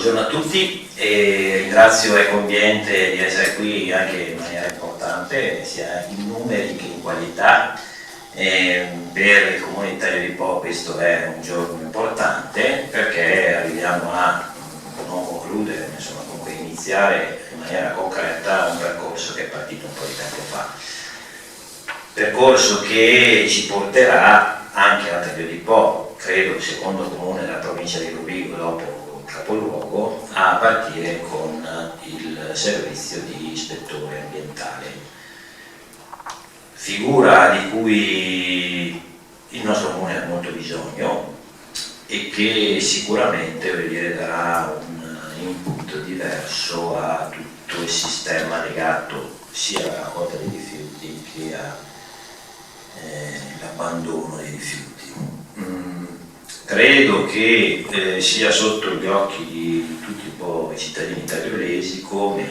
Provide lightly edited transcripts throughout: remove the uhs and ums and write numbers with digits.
buongiorno a tutti e ringrazio Ecoambiente di essere qui anche in maniera importante, sia in numeri che in qualità. Per il Comune di Taglio di Po questo è un giorno importante perché arriviamo a non concludere, ma insomma comunque iniziare in maniera concreta un percorso che è partito un po' di tempo fa. Percorso che ci porterà anche a Taglio di Po, credo il secondo comune della provincia di Rovigo dopo il capoluogo, a partire con il servizio di ispettore ambientale. Figura di cui il nostro comune ha molto bisogno e che sicuramente darà un input diverso a tutto il sistema legato sia alla raccolta dei rifiuti che all'abbandono dei rifiuti. Credo che sia sotto gli occhi di tutti un po' i cittadini tagliolesi come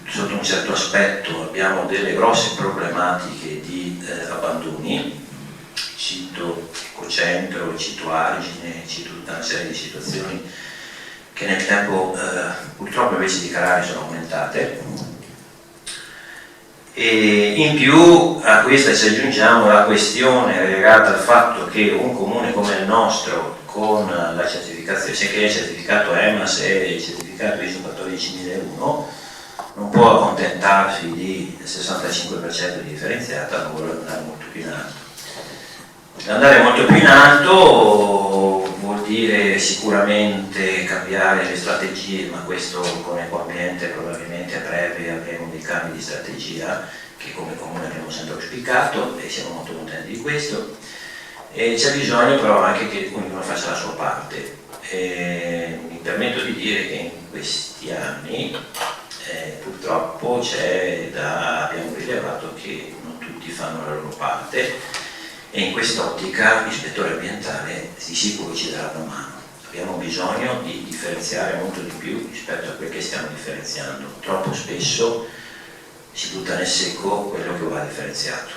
sotto un certo aspetto abbiamo delle grosse problematiche di abbandoni. Cito Ecocentro, cito Argine, cito tutta una serie di situazioni che nel tempo purtroppo invece di calare sono aumentate. E in più a questa ci aggiungiamo la questione legata al fatto che un comune come il nostro, con la certificazione, sia che è certificato EMAS e il certificato ISO 14001, non può accontentarsi di 65% di differenziata, ma vuole andare molto più in alto. Andare molto più in alto vuol dire sicuramente cambiare le strategie, ma questo con Ecoambiente probabilmente a breve avremo dei cambi di strategia che come comune abbiamo sempre auspicato e siamo molto contenti di questo. E c'è bisogno però anche che ognuno faccia la sua parte. Mi permetto di dire che in questi anni purtroppo abbiamo rilevato che non tutti fanno la loro parte e in quest'ottica l'ispettore ambientale di sicuro ci darà una mano. Abbiamo bisogno di differenziare molto di più rispetto a quel che stiamo differenziando. Troppo spesso si butta nel secco quello che va differenziato.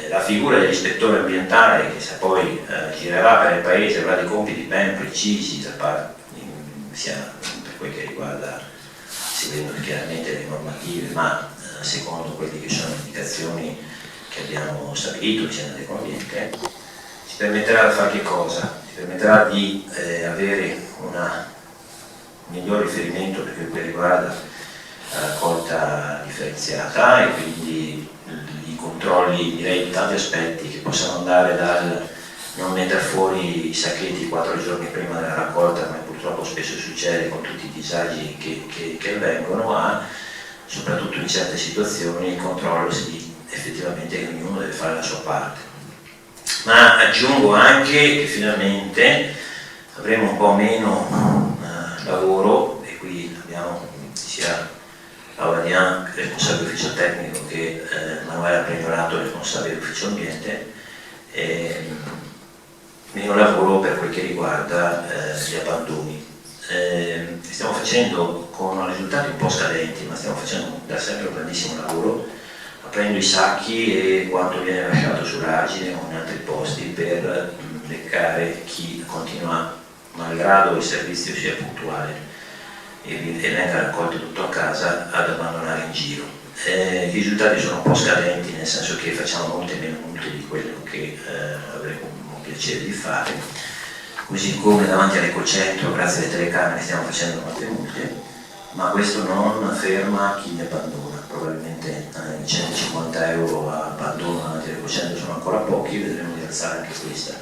La figura dell'ispettore ambientale, che se poi girerà per il paese, avrà dei compiti ben precisi sia per quel che riguarda, seguendo chiaramente le normative, ma secondo quelle che sono le indicazioni che abbiamo stabilito sia nell'Ecoambiente, ci permetterà di fare che cosa? Ci permetterà di avere un miglior riferimento per quel che riguarda la raccolta differenziata e quindi i controlli, direi, di tanti aspetti che possano andare dal non mettere fuori i sacchetti 4 giorni prima della raccolta, come purtroppo spesso succede con tutti i disagi che avvengono, a soprattutto in certe situazioni il controllo effettivamente che ognuno deve fare la sua parte. Ma aggiungo anche che finalmente avremo un po' meno lavoro, e qui abbiamo sia Paola Dian, responsabile ufficio tecnico, che Manuela Pregnorato, responsabile ufficio ambiente, meno lavoro per quel che riguarda gli abbandoni. Stiamo facendo con risultati un po' scadenti, ma stiamo facendo da sempre un grandissimo lavoro, aprendo i sacchi e quanto viene lasciato sull'argine o in altri posti per beccare chi continua, malgrado il servizio sia puntuale e venga raccolto tutto a casa, ad abbandonare in giro. I risultati sono un po' scadenti, nel senso che facciamo molte meno multe di quello che avremmo piacere di fare, così come davanti all'Ecocentro, grazie alle telecamere, stiamo facendo molte multe, ma questo non ferma chi ne abbandona. Probabilmente i 150 euro a abbandono davanti all'Ecocentro sono ancora pochi, vedremo di alzare anche questa.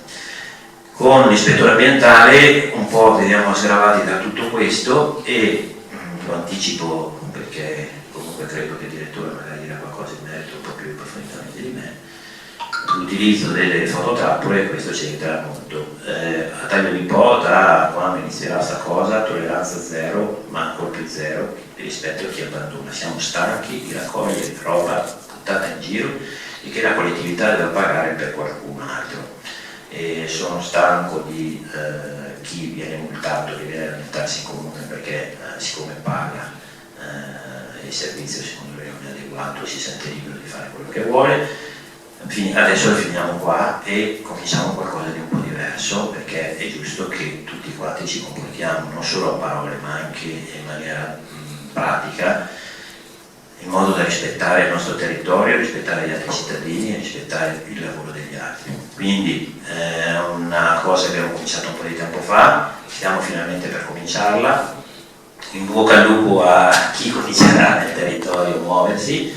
Con l'ispettore ambientale un po' veniamo sgravati da tutto questo e lo anticipo perché comunque credo che il direttore magari dirà qualcosa in merito un po' più approfonditamente di me. L'utilizzo delle fototrappole, questo ci aiuterà molto. A Taglio di Po, da quando inizierà questa cosa, tolleranza zero, ma ancora più zero rispetto a chi abbandona. Siamo stanchi di raccogliere roba buttata in giro e che la collettività deve pagare per qualcun altro. E sono stanco di chi viene multato, che viene a lamentarsi in comune perché siccome paga il servizio secondo me non è adeguato, si sente libero di fare quello che vuole. Adesso lo finiamo qua e cominciamo qualcosa di un po' diverso. diverso, perché è giusto che tutti quanti ci comportiamo non solo a parole ma anche in maniera pratica, in modo da rispettare il nostro territorio, rispettare gli altri cittadini e rispettare il lavoro degli altri. Quindi è una cosa che abbiamo cominciato un po' di tempo fa, stiamo finalmente per cominciarla. In bocca al lupo a chi comincerà nel territorio a muoversi.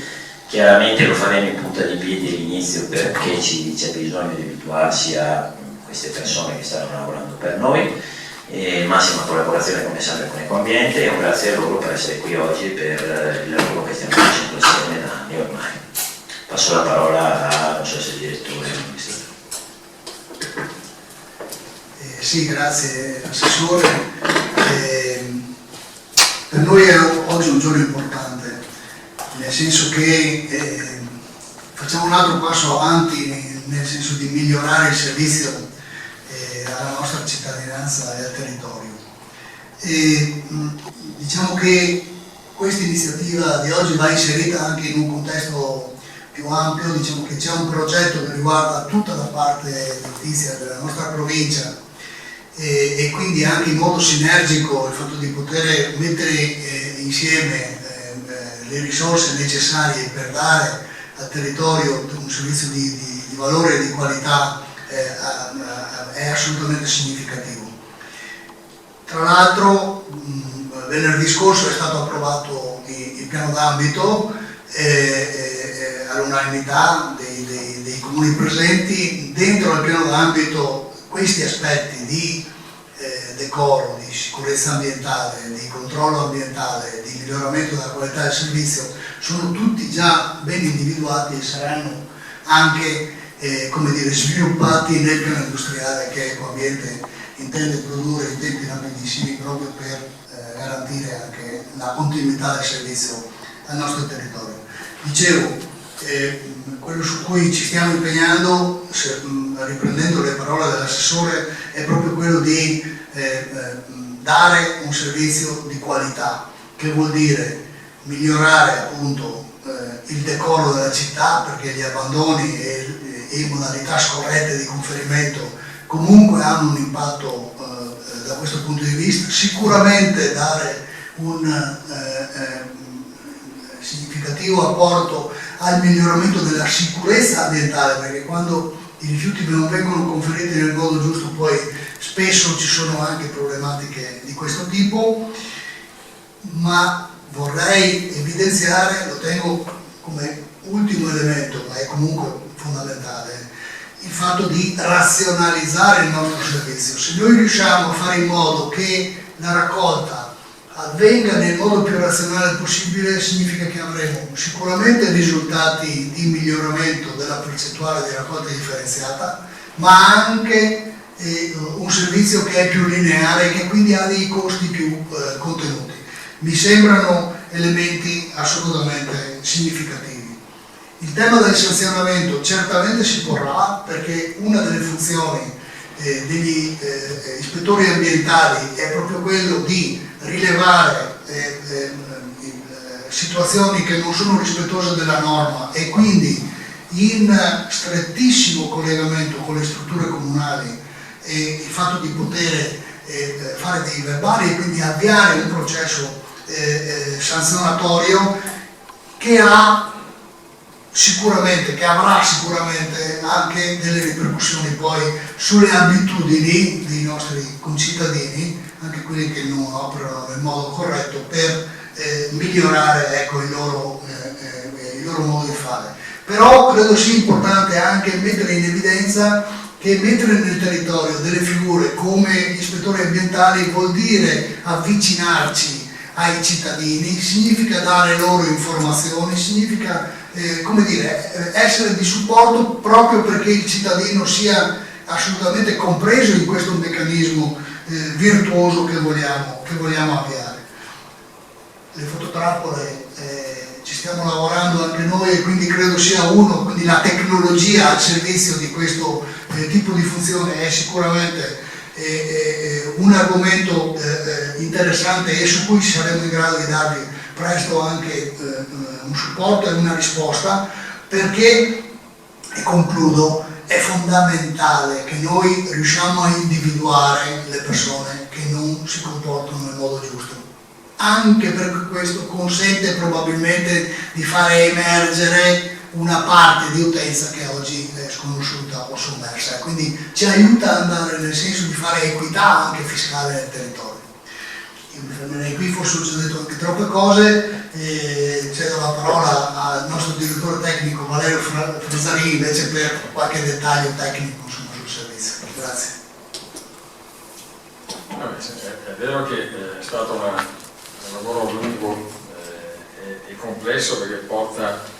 Chiaramente lo faremo in punta di piedi all'inizio, perché c'è bisogno di abituarsi a queste persone che stanno lavorando per noi, e massima collaborazione come sempre con Ecoambiente, e un grazie a loro per essere qui oggi per il lavoro che stiamo facendo assieme da anni ormai. Passo la parola a, non so se il direttore o l'amministratore. Sì, grazie Assessore. Per noi è oggi un giorno importante, nel senso che facciamo un altro passo avanti nel senso di migliorare il servizio alla nostra cittadinanza e al territorio. Diciamo che questa iniziativa di oggi va inserita anche in un contesto più ampio. Diciamo che c'è un progetto che riguarda tutta la parte edilizia della nostra provincia, e quindi anche in modo sinergico il fatto di poter mettere insieme le risorse necessarie per dare al territorio un servizio di valore e di qualità è assolutamente significativo. Tra l'altro venerdì scorso è stato approvato il piano d'ambito all'unanimità dei comuni presenti. Dentro al piano d'ambito questi aspetti di decoro, di sicurezza ambientale, di controllo ambientale, di miglioramento della qualità del servizio sono tutti già ben individuati e saranno anche sviluppati nel piano industriale che Ecoambiente intende produrre in tempi rapidissimi, proprio per garantire anche la continuità del servizio al nostro territorio. Dicevo, quello su cui ci stiamo impegnando, riprendendo le parole dell'assessore, è proprio quello di dare un servizio di qualità, che vuol dire migliorare appunto il decoro della città, perché gli abbandoni e modalità scorrette di conferimento comunque hanno un impatto da questo punto di vista. Sicuramente dare un significativo apporto al miglioramento della sicurezza ambientale, perché quando i rifiuti non vengono conferiti nel modo giusto poi spesso ci sono anche problematiche di questo tipo. Ma vorrei evidenziare, lo tengo come ultimo elemento, ma è comunque fondamentale, il fatto di razionalizzare il nostro servizio. Se noi riusciamo a fare in modo che la raccolta avvenga nel modo più razionale possibile, significa che avremo sicuramente risultati di miglioramento della percentuale di raccolta differenziata, ma anche un servizio che è più lineare e che quindi ha dei costi più contenuti. Mi sembrano elementi assolutamente significativi. Il tema del sanzionamento certamente si porrà, perché una delle funzioni degli ispettori ambientali è proprio quello di rilevare situazioni che non sono rispettose della norma, e quindi in strettissimo collegamento con le strutture comunali e il fatto di poter fare dei verbali e quindi avviare un processo sanzionatorio che avrà sicuramente anche delle ripercussioni poi sulle abitudini dei nostri concittadini, anche quelli che non operano nel modo corretto, per migliorare il loro modo di fare. Però credo sia importante anche mettere in evidenza che mettere nel territorio delle figure come gli ispettori ambientali vuol dire avvicinarci ai cittadini, significa dare loro informazioni, significa essere di supporto, proprio perché il cittadino sia assolutamente compreso in questo meccanismo virtuoso che vogliamo avviare. Le fototrappole ci stiamo lavorando anche noi, e quindi credo sia quindi la tecnologia al servizio di questo tipo di funzione è sicuramente un argomento interessante, e su cui saremo in grado di darvi presto anche un supporto e una risposta, perché, e concludo, è fondamentale che noi riusciamo a individuare le persone che non si comportano nel modo giusto, anche perché questo consente probabilmente di fare emergere una parte di utenza che oggi è sconosciuta o sommersa, quindi ci aiuta ad andare nel senso di fare equità anche fiscale nel territorio. Io mi fermerei qui, forse ho già detto anche troppe cose, cedo la parola al nostro direttore tecnico Valerio Frazzari invece per qualche dettaglio tecnico insomma, sul servizio. Grazie. È vero che è stato un lavoro lungo e complesso perché porta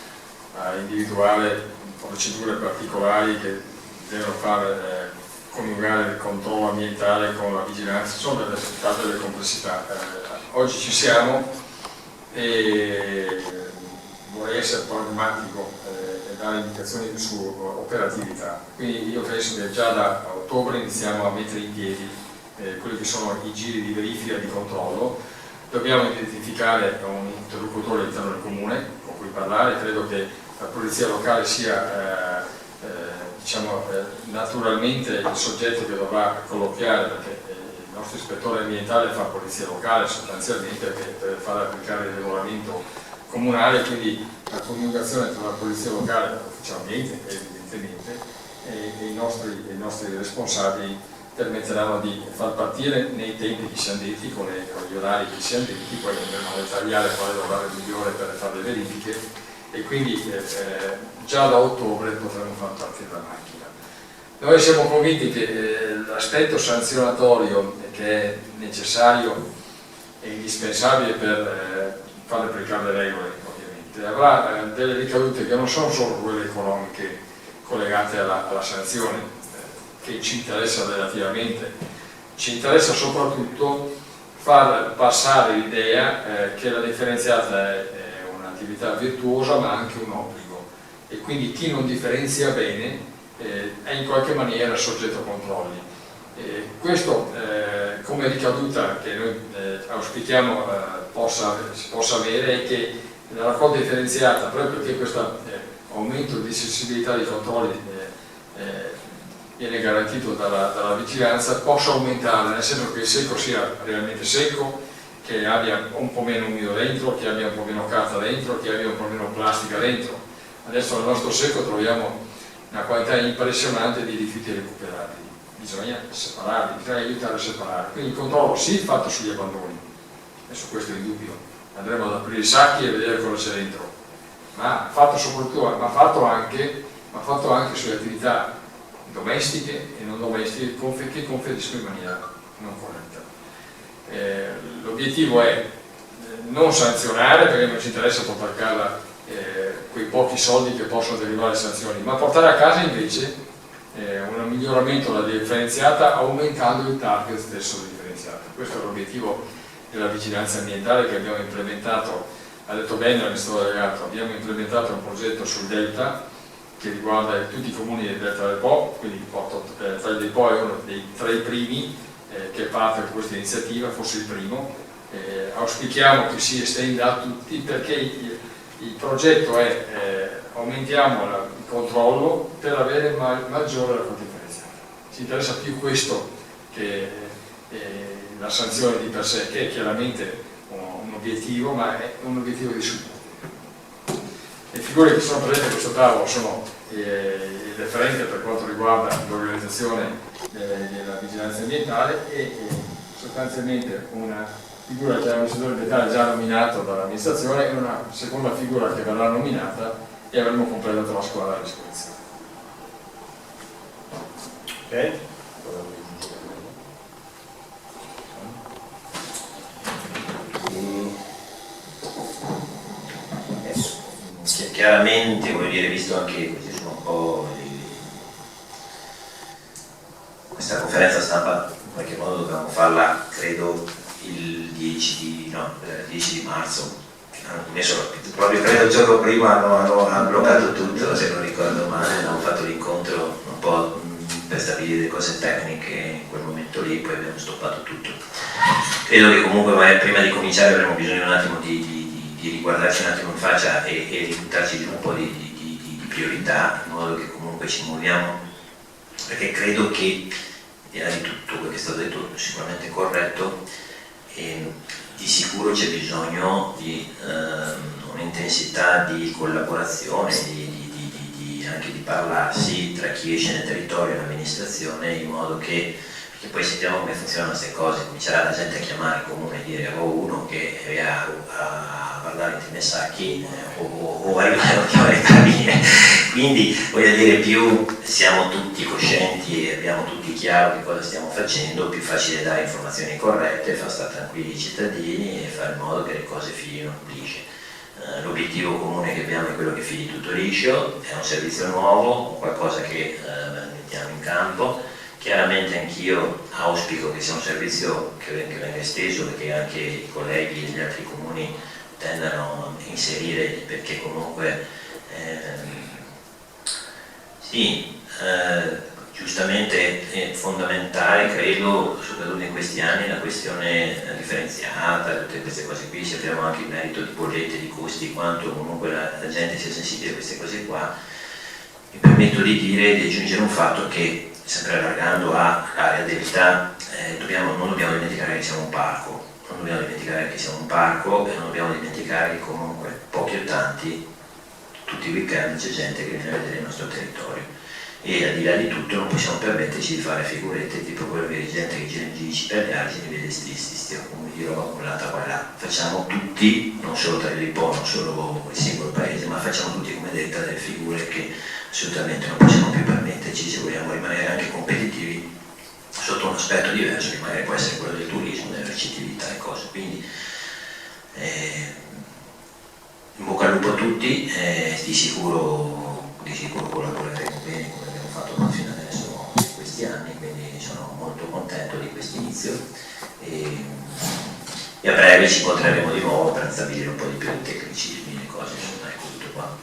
a individuare procedure particolari che devono far coniugare il controllo ambientale con la vigilanza, sono delle complessità. Oggi ci siamo e vorrei essere pragmatico e dare indicazioni su operatività. Quindi io penso che già da ottobre iniziamo a mettere in piedi quelli che sono i giri di verifica e di controllo. Dobbiamo identificare un interlocutore all'interno del comune con cui parlare, credo che la polizia locale sia naturalmente il soggetto che dovrà colloquiare, perché il nostro ispettore ambientale fa polizia locale sostanzialmente per far applicare il regolamento comunale, quindi la coniugazione tra la polizia locale, l'ufficio ambiente evidentemente, e i nostri responsabili permetteranno di far partire nei tempi che siamo detti, con gli orari che siamo detti, poi andremo a dettagliare qual è l'orario migliore per fare le verifiche e quindi già da ottobre potremo far partire la macchina. Noi siamo convinti che l'aspetto sanzionatorio che è necessario e indispensabile per far applicare le regole ovviamente avrà delle ricadute che non sono solo quelle economiche collegate alla sanzione, che ci interessa relativamente, ci interessa soprattutto far passare l'idea che la differenziata è un'attività virtuosa ma anche un obbligo e quindi chi non differenzia bene è in qualche maniera soggetto a controlli. Questo come ricaduta che noi auspichiamo si possa avere è che la raccolta differenziata, proprio perché questo aumento di sensibilità dei controlli viene garantito dalla vigilanza, possa aumentare, nel senso che il secco sia realmente secco, che abbia un po' meno umido dentro, che abbia un po' meno carta dentro, che abbia un po' meno plastica dentro. Adesso nel nostro secco troviamo una quantità impressionante di rifiuti recuperabili, bisogna separarli, bisogna aiutare a separare. Quindi il controllo sì fatto sugli abbandoni, e su questo è indubbio, andremo ad aprire i sacchi e vedere cosa c'è dentro, ma fatto soprattutto, ma fatto anche sulle attività domestiche e non domestiche che conferiscono in maniera non corretta. L'obiettivo è non sanzionare perché non ci interessa portare a casa quei pochi soldi che possono derivare dalle sanzioni, ma portare a casa invece un miglioramento della differenziata aumentando il target stesso della differenziata. Questo è l'obiettivo della vigilanza ambientale che abbiamo implementato, ha detto bene l'amministratore delegato, abbiamo implementato un progetto sul Delta che riguarda tutti i comuni del Delta del Po, quindi il Delta del Po è uno tra i primi che parte da questa iniziativa, forse il primo. Auspichiamo che si estenda a tutti perché il progetto è aumentiamo il controllo per avere maggiore raccolta differenziata. Ci interessa più questo che la sanzione di per sé, che è chiaramente un obiettivo, ma è un obiettivo di supporto. Le figure che sono presenti a questo tavolo sono il referente per quanto riguarda l'organizzazione della vigilanza ambientale e sostanzialmente una figura che l'amministratore ambientale già nominato dall'amministrazione e una seconda figura che verrà nominata e avremo completato la squadra di sicurezza. Ok? Chiaramente, voglio dire, visto anche questi sono un po' questa conferenza stampa, in qualche modo dobbiamo farla, credo, il 10 di marzo. Hanno messo, proprio credo il giorno prima hanno bloccato tutto, se non ricordo male, hanno fatto l'incontro un po' per stabilire le cose tecniche in quel momento lì, poi abbiamo stoppato tutto. Credo che comunque prima di cominciare avremo bisogno un attimo di riguardarci un attimo in faccia e ributtarci giù un po' di priorità, in modo che comunque ci muoviamo perché credo che, al di là di tutto quello che è stato detto, sicuramente corretto, di sicuro c'è bisogno di un'intensità di collaborazione, anche di parlarsi tra chi esce nel territorio e l'amministrazione, in modo che, perché poi sappiamo come funzionano queste cose, comincerà la gente a chiamare il comune e dire ho uno che è a parlare di Messacchi o arrivare a chiamare i carabinieri. Quindi voglio dire, più siamo tutti coscienti e abbiamo tutti chiaro che cosa stiamo facendo, più facile dare informazioni corrette, far stare tranquilli i cittadini e fare in modo che le cose filino lisce. L'obiettivo comune che abbiamo è quello che fili tutto liscio, è un servizio nuovo, qualcosa che mettiamo in campo. Chiaramente anch'io auspico che sia un servizio che venga esteso e che anche i colleghi degli altri comuni tendano a inserire, perché comunque sì, giustamente è fondamentale, credo, soprattutto in questi anni, la questione differenziata, tutte queste cose qui, sappiamo anche il merito di bollette, di costi, quanto comunque la gente sia sensibile a queste cose qua. Mi permetto di dire e di aggiungere un fatto che, sempre allargando all'area dell'età, non dobbiamo dimenticare che siamo un parco, non dobbiamo dimenticare che siamo un parco e non dobbiamo dimenticare che comunque pochi o tanti, tutti i weekend c'è gente che viene a vedere il nostro territorio. E al di là di tutto non possiamo permetterci di fare figurette tipo quello che gente che gira in bici per gli argini e vede sti accumuli di roba accumulata qua e là. Facciamo tutti, non solo Trellipo, non solo il singolo paese, ma facciamo tutti, come detto, delle figure che assolutamente non possiamo più permetterci se vogliamo rimanere anche competitivi sotto un aspetto diverso, che magari può essere quello del turismo, della ricettività e cose. Quindi in bocca al lupo a tutti, di sicuro collaboreremo bene come abbiamo fatto fino adesso in questi anni, quindi sono molto contento di questo inizio e a breve ci incontreremo di nuovo per stabilire un po' di più i tecnicismi e cose, insomma, ecco tutto qua.